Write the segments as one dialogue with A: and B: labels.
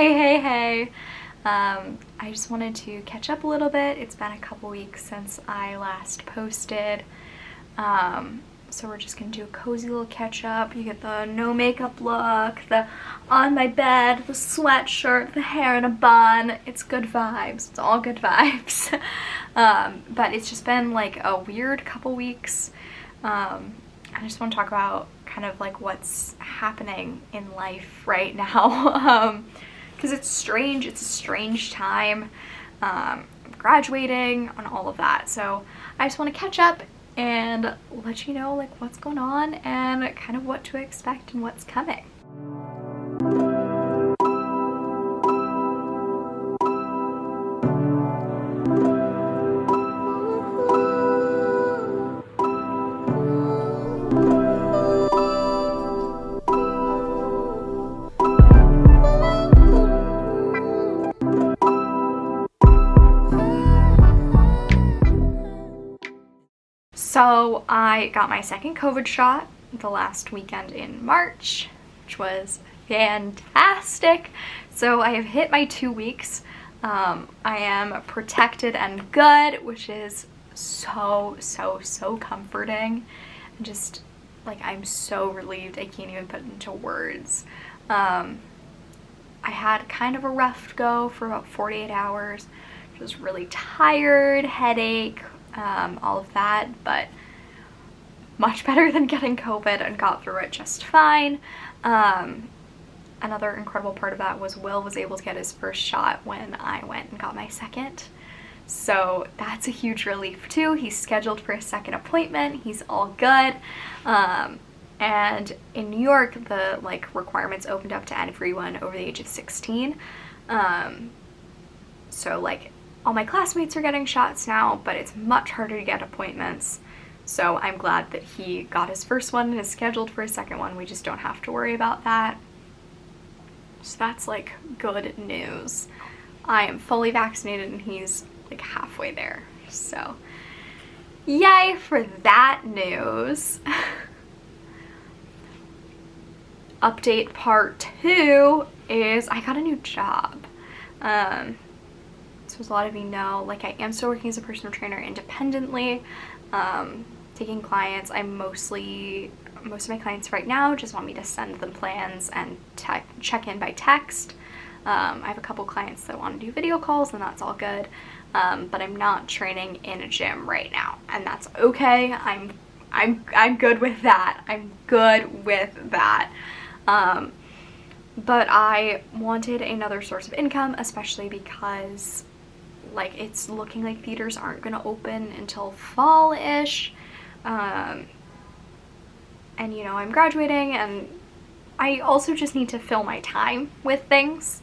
A: Hey. I just wanted to catch up a little bit. It's been a couple weeks since I last posted. So we're just gonna do a cozy little catch up. You get the no makeup look, the on my bed, the sweatshirt, the hair in a bun. It's good vibes. It's all good vibes. But it's just been like a weird couple weeks. I just want to talk about kind of like what's happening in life right now. Because it's strange. It's a strange time. Graduating and all of that. So I just want to catch up and let you know like what's going on and kind of what to expect and what's coming. So I got my second COVID shot the last weekend in March, which was fantastic. So I have hit my 2 weeks. I am protected and good, which is so comforting. And just like, I'm so relieved. I can't even put it into words. I had kind of a rough go for about 48 hours. I was really tired, headache, all of that, but much better than getting COVID and got through it just fine. Another incredible part of that was Will was able to get his first shot when I went and got my second. So that's a huge relief too. He's scheduled for a second appointment. He's all good. And in New York, the like requirements opened up to everyone over the age of 16. So like all my classmates are getting shots now, but it's much harder to get appointments. So I'm glad that he got his first one and is scheduled for a second one. We just don't have to worry about that. So that's like good news. I am fully vaccinated and he's like halfway there. So yay for that news. Update part 2 is I got a new job. So as a lot of you know, like I am still working as a personal trainer independently, taking clients. Most of my clients right now just want me to send them plans and check in by text. I have a couple clients that want to do video calls and that's all good. But I'm not training in a gym right now and that's okay. I'm good with that. I'm good with that. But I wanted another source of income, especially because like it's looking like theaters aren't gonna open until fall-ish. And you know, I'm graduating and I also just need to fill my time with things.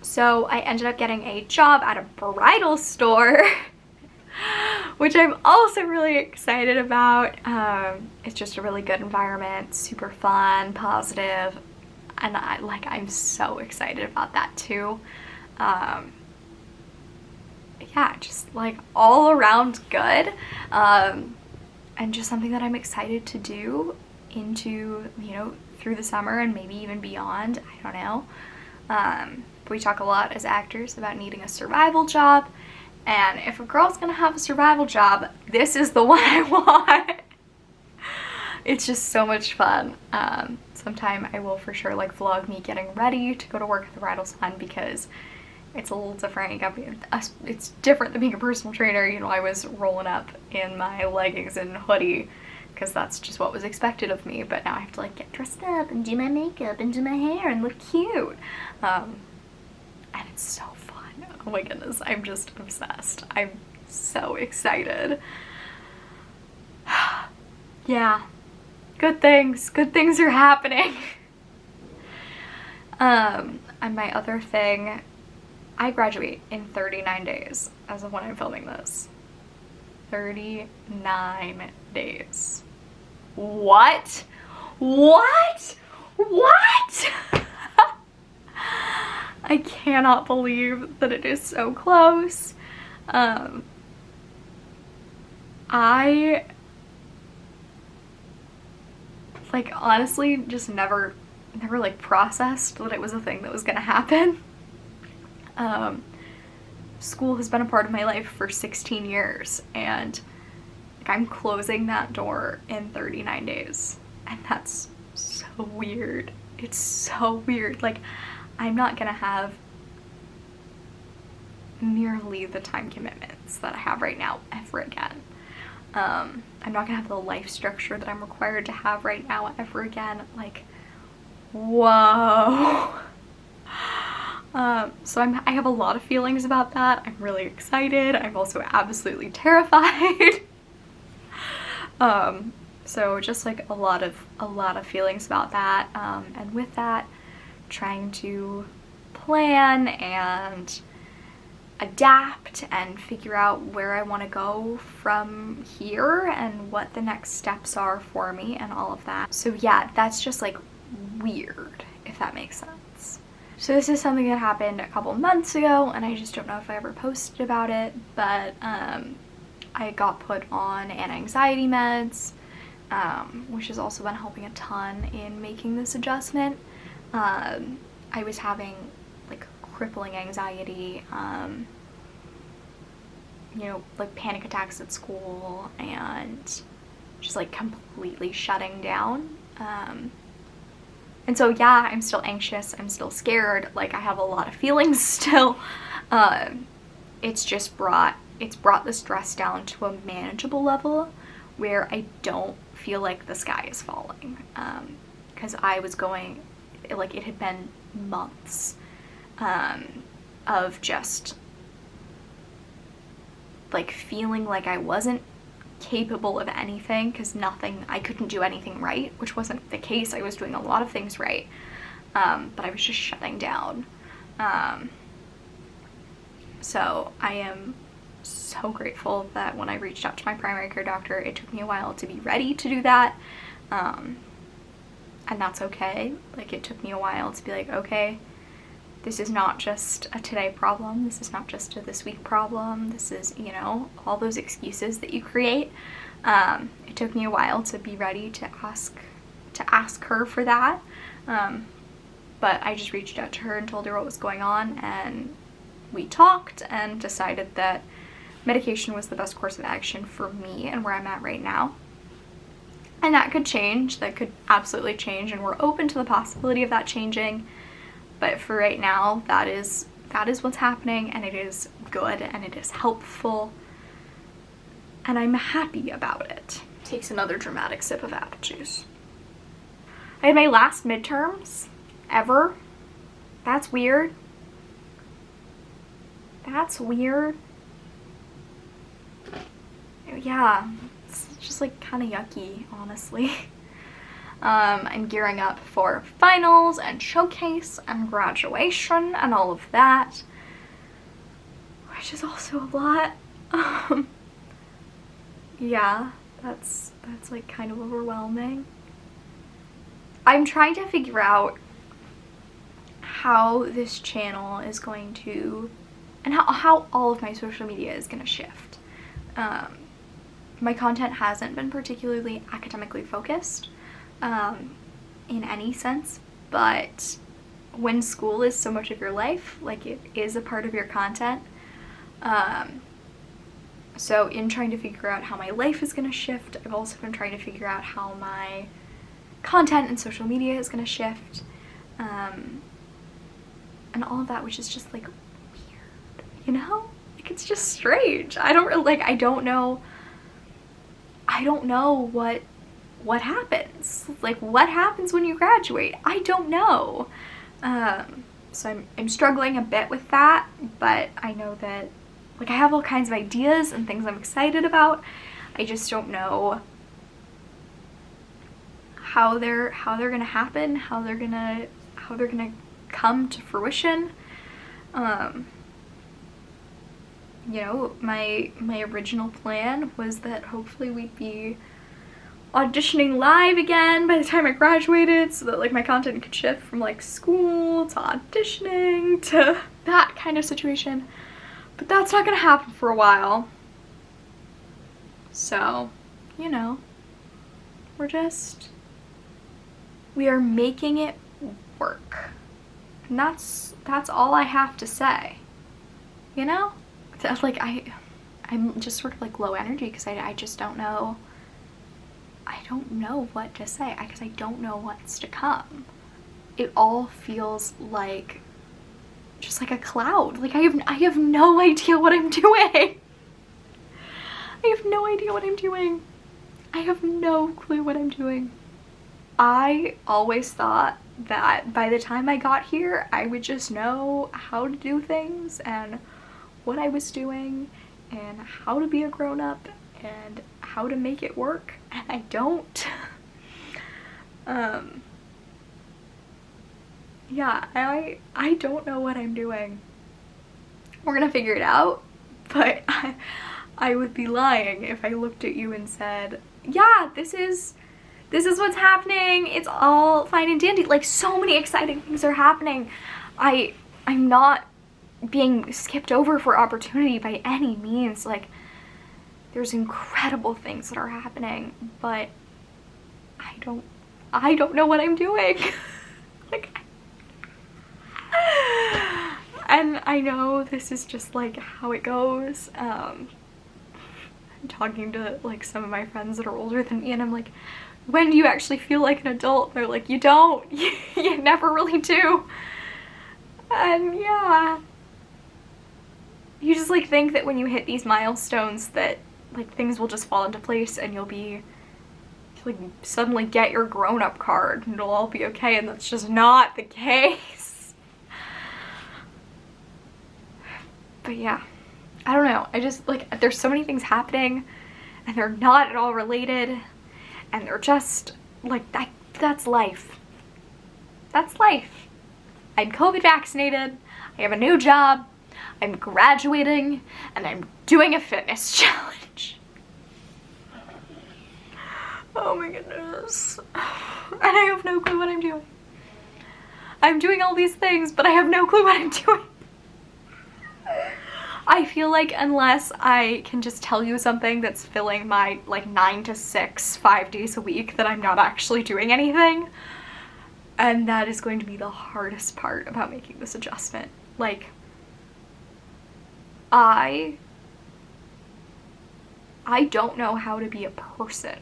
A: So I ended up getting a job at a bridal store, which I'm also really excited about. It's just a really good environment, super fun, positive, and I'm so excited about that too. Yeah, just like all around good, and just something that I'm excited to do into, you know, through the summer and maybe even beyond. I don't know. We talk a lot as actors about needing a survival job, and if a girl's gonna have a survival job, this is the one I want. It's just so much fun. Sometime I will for sure like vlog me getting ready to go to work at the bridal salon because it's a little different. It's different than being a personal trainer. You know, I was rolling up in my leggings and hoodie because that's just what was expected of me, but now I have to like get dressed up and do my makeup and do my hair and look cute. And it's so fun. Oh my goodness, I'm just obsessed. I'm so excited. Yeah, good things are happening. And my other thing, I graduate in 39 days as of when I'm filming this. 39 days. What? I cannot believe that it is so close. I like honestly just never never like processed that it was a thing that was gonna happen. School has been a part of my life for 16 years, and like, I'm closing that door in 39 days, and that's so weird. It's so weird. Like, I'm not gonna have nearly the time commitments that I have right now ever again. I'm not gonna have the life structure that I'm required to have right now ever again. Like, whoa. So I have a lot of feelings about that. I'm really excited. I'm also absolutely terrified. So just like a lot of feelings about that. And with that, trying to plan and adapt and figure out where I want to go from here and what the next steps are for me and all of that. So yeah, that's just like weird, if that makes sense. So this is something that happened a couple months ago, and I just don't know if I ever posted about it, but I got put on anti-anxiety meds, which has also been helping a ton in making this adjustment. I was having like crippling anxiety, you know, like panic attacks at school and just like completely shutting down. And so yeah, I'm still anxious, I'm still scared, like I have a lot of feelings still. It's brought the stress down to a manageable level where I don't feel like the sky is falling. Because I was going, like, it had been months of just like feeling like I wasn't capable of anything, because I couldn't do anything right, which wasn't the case. I was doing a lot of things right, but I was just shutting down. So I am so grateful that when I reached out to my primary care doctor, it took me a while to be ready to do that, and that's okay. Like, it took me a while to be like, okay, this is not just a today problem, this is not just a this week problem, this is, you know, all those excuses that you create. It took me a while to be ready to ask her for that, but I just reached out to her and told her what was going on, and we talked and decided that medication was the best course of action for me and where I'm at right now. And that could change, that could absolutely change, and we're open to the possibility of that changing. But for right now, that is what's happening, and it is good, and it is helpful, and I'm happy about it. Takes another dramatic sip of apple juice. I had my last midterms ever. That's weird. That's weird. Yeah, it's just like kind of yucky, honestly. I'm gearing up for finals and showcase and graduation and all of that, which is also a lot. Yeah, that's like kind of overwhelming. I'm trying to figure out how this channel is going to, and how all of my social media is going to shift. My content hasn't been particularly academically focused in any sense, but when school is so much of your life, like, it is a part of your content. So in trying to figure out how my life is going to shift, I've also been trying to figure out how my content and social media is going to shift, and all of that, which is just like weird, you know? Like, it's just strange. I don't know what happens. Like, what happens when you graduate? I don't know. So I'm struggling a bit with that, but I know that, like, I have all kinds of ideas and things I'm excited about. I just don't know how they're gonna happen, how they're gonna come to fruition. You know, my original plan was that hopefully we'd be auditioning live again by the time I graduated, so that, like, my content could shift from, like, school to auditioning to that kind of situation. But that's not gonna happen for a while. So, you know, we are making it work. And that's all I have to say, you know? Like, I'm just sort of like low energy because I just don't know. I don't know what to say because I don't know what's to come. It all feels like just like a cloud. Like I have no idea what I'm doing. I have no idea what I'm doing. I have no clue what I'm doing. I always thought that by the time I got here, I would just know how to do things and what I was doing and how to be a grown-up and how to make it work, and I don't. Yeah, I don't know what I'm doing. We're gonna figure it out, but I would be lying if I looked at you and said, yeah, this is what's happening, it's all fine and dandy. Like, so many exciting things are happening. I'm not being skipped over for opportunity by any means. Like, there's incredible things that are happening, but I don't know what I'm doing. Like, and I know this is just like how it goes. I'm talking to like some of my friends that are older than me, and I'm like, when do you actually feel like an adult? They're like, you don't. You never really do. And yeah, you just like think that when you hit these milestones that like things will just fall into place and you'll be like suddenly get your grown-up card and it'll all be okay, and that's just not the case. But yeah, I don't know. I just like, there's so many things happening and they're not at all related, and they're just like, that's life. That's life. I'm COVID vaccinated, I have a new job, I'm graduating, and I'm doing a fitness challenge. Oh my goodness. And I have no clue what I'm doing. I'm doing all these things, but I have no clue what I'm doing. I feel like unless I can just tell you something that's filling my like 9 to 6, 5 days a week, that I'm not actually doing anything. And that is going to be the hardest part about making this adjustment. Like, I don't know how to be a person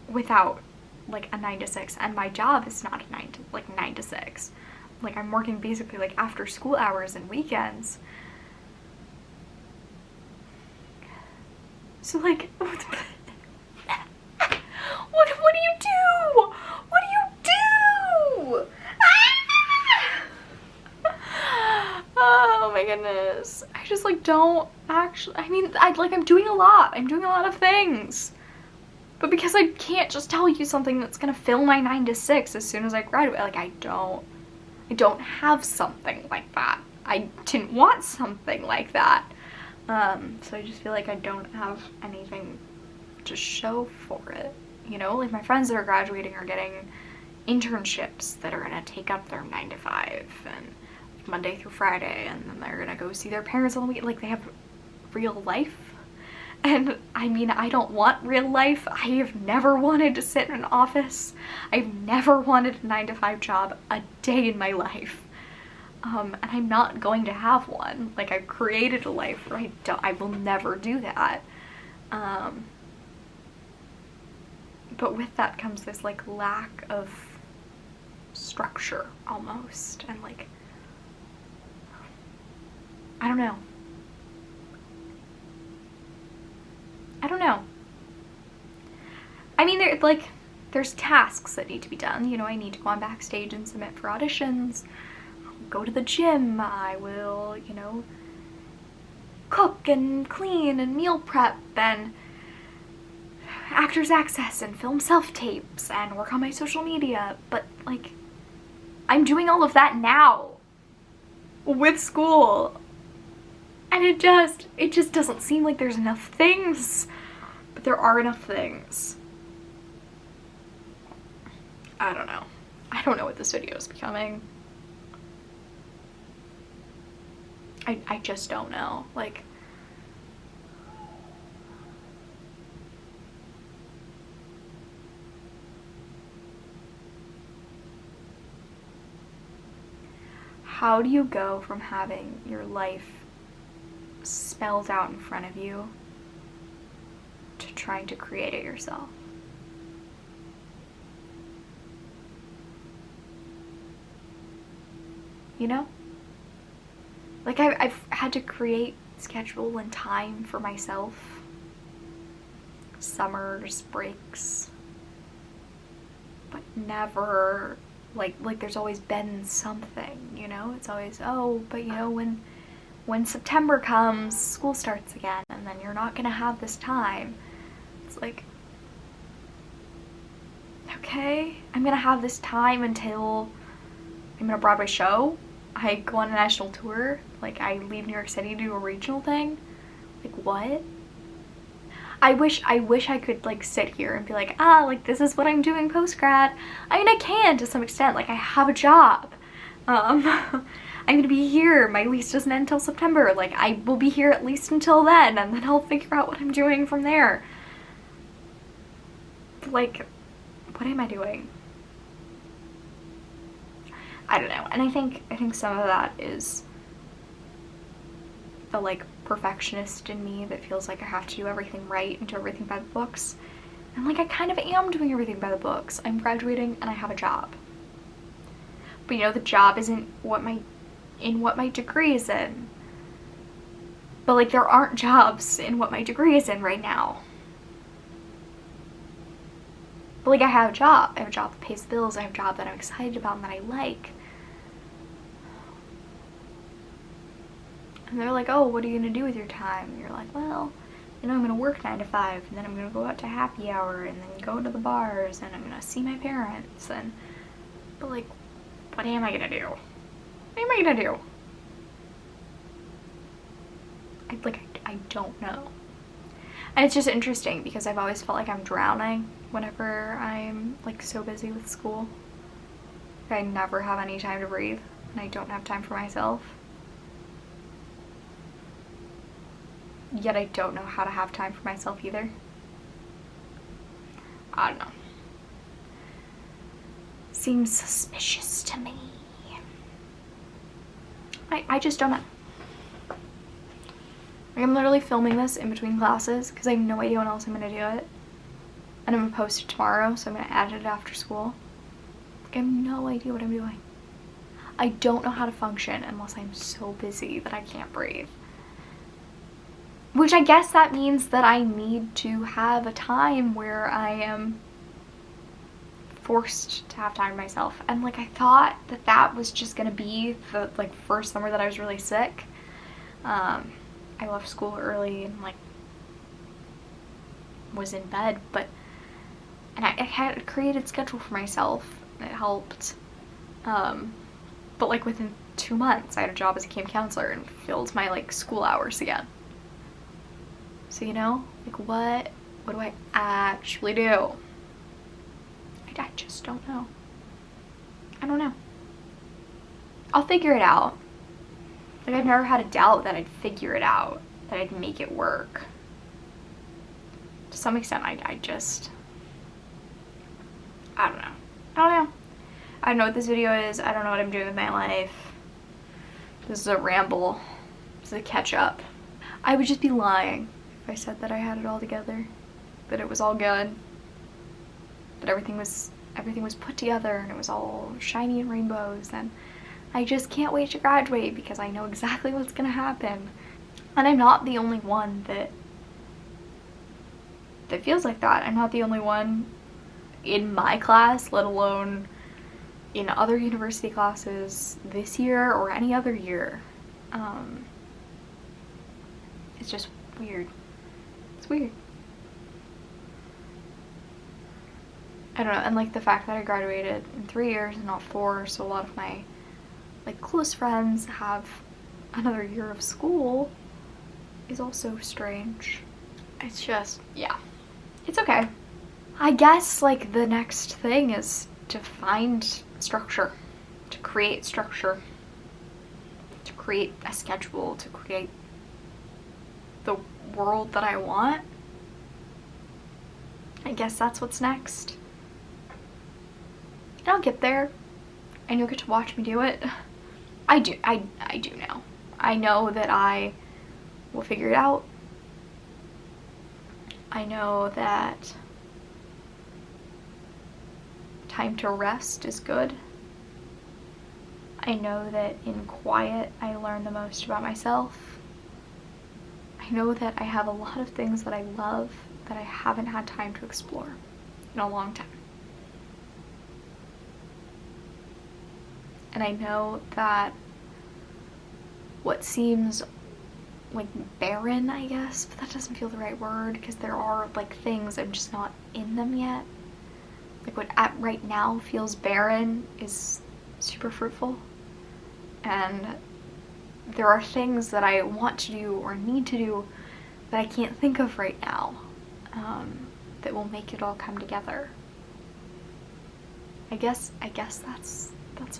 A: without like a 9 to 6, and my job is not a 9 to 6. Like, I'm working basically like after school hours and weekends. So like, what do you do? What do you do? Oh my goodness. I just like don't actually, I mean, I'm doing a lot. I'm doing a lot of things. But because I can't just tell you something that's gonna fill my 9 to 6 as soon as I graduate, like I don't have something like that. I didn't want something like that. So I just feel like I don't have anything to show for it. You know, like my friends that are graduating are getting internships that are gonna take up their 9 to 5 and Monday through Friday, and then they're gonna go see their parents on the weekend. Like, they have real life. And I mean, I don't want real life. I have never wanted to sit in an office. I've never wanted a 9 to 5 job a day in my life. And I'm not going to have one. Like, I've created a life where I will never do that. But with that comes this like lack of structure almost, and like, I don't know. I mean, there's tasks that need to be done. You know, I need to go on backstage and submit for auditions. I'll go to the gym. I will, you know, cook and clean and meal prep and Actors Access and film self-tapes and work on my social media. But like, I'm doing all of that now with school. And it just doesn't seem like there's enough things, but there are enough things. I don't know. I don't know what this video is becoming. I just don't know. Like, how do you go from having your life spelled out in front of you to trying to create it yourself? You know? Like, I've had to create schedule and time for myself. Summers, breaks. But never, like there's always been something, you know? It's always, oh, but you know, when September comes, school starts again, and then you're not gonna have this time. It's like, okay, I'm gonna have this time until I'm in a Broadway show, I go on a national tour, like I leave New York City to do a regional thing. Like, what? I wish I could like sit here and be like, like this is what I'm doing post-grad. I mean, I can to some extent, like I have a job. I'm gonna be here, my lease doesn't end until September, like I will be here at least until then, and then I'll figure out what I'm doing from there. But, like, what am I doing? I don't know. And I think some of that is the like perfectionist in me that feels like I have to do everything right and do everything by the books. And like I kind of am doing everything by the books. I'm graduating and I have a job. But you know, the job isn't what my degree is in. But like there aren't jobs in what my degree is in right now. But like I have a job. I have a job that pays the bills. I have a job that I'm excited about and that I like. And they're like, oh, what are you gonna do with your time? And you're like, well, you know, I'm gonna work 9 to 5, and then I'm gonna go out to happy hour, and then go to the bars, and I'm gonna see my parents, and, but like, what am I gonna do? What am I gonna do? I don't know. And it's just interesting because I've always felt like I'm drowning whenever I'm like so busy with school. I never have any time to breathe, and I don't have time for myself. Yet I don't know how to have time for myself either. I don't know. Seems suspicious to me. I just don't know. Like, I'm literally filming this in between classes because I have no idea when else I'm gonna do it. And I'm gonna post it tomorrow, so I'm gonna edit it after school. Like, I have no idea what I'm doing. I don't know how to function unless I'm so busy that I can't breathe. Which I guess that means that I need to have a time where I am forced to have time to myself. And like I thought that that was just gonna be the like first summer that I was really sick. I left school early and like was in bed, and I had a created schedule for myself and it helped. But like within 2 months I had a job as a camp counselor and filled my like school hours again. So, you know, like what do I actually do? I just don't know. I don't know. I'll figure it out. Like I've never had a doubt that I'd figure it out, that I'd make it work. To some extent, I don't know. I don't know. I don't know what this video is. I don't know what I'm doing with my life. This is a ramble. This is a catch up. I would just be lying if I said that I had it all together, that it was all good, that everything was put together and it was all shiny and rainbows, and I just can't wait to graduate because I know exactly what's gonna happen. And I'm not the only one that feels like that. I'm not the only one in my class, let alone in other university classes this year or any other year. It's just weird. It's weird. I don't know, and like the fact that I graduated in 3 years and not 4, so a lot of my like close friends have another year of school is also strange. It's just, yeah, it's okay. I guess like the next thing is to find structure, to create structure, to create a schedule, to create the world that I want. I guess that's what's next. And I'll get there, and you'll get to watch me do it. I do know. I know that I will figure it out. I know that time to rest is good. I know that in quiet I learn the most about myself. I know that I have a lot of things that I love that I haven't had time to explore in a long time. And I know that what seems like barren, I guess, but that doesn't feel the right word, because there are like things, I'm just not in them yet. Like what at right now feels barren is super fruitful. And there are things that I want to do or need to do that I can't think of right now, that will make it all come together. I guess that's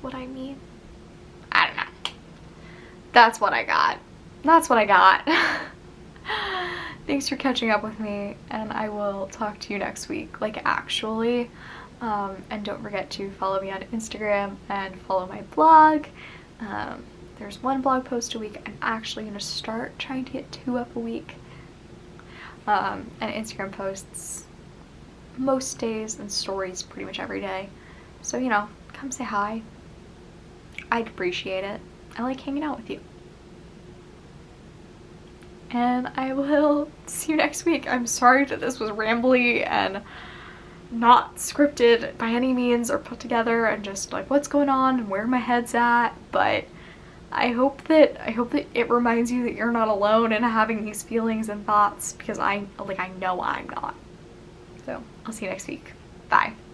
A: what I mean. I don't know. That's what I got. That's what I got. Thanks for catching up with me, and I will talk to you next week, like actually. And don't forget to follow me on Instagram and follow my blog. There's 1 blog post a week. I'm actually going to start trying to get 2 up a week. And Instagram posts most days and stories pretty much every day. So, you know, come say hi. I'd appreciate it. I like hanging out with you. And I will see you next week. I'm sorry that this was rambly and not scripted by any means or put together and just like what's going on and where my head's at, but I hope that it reminds you that you're not alone in having these feelings and thoughts, because I know I'm not. So I'll see you next week. Bye.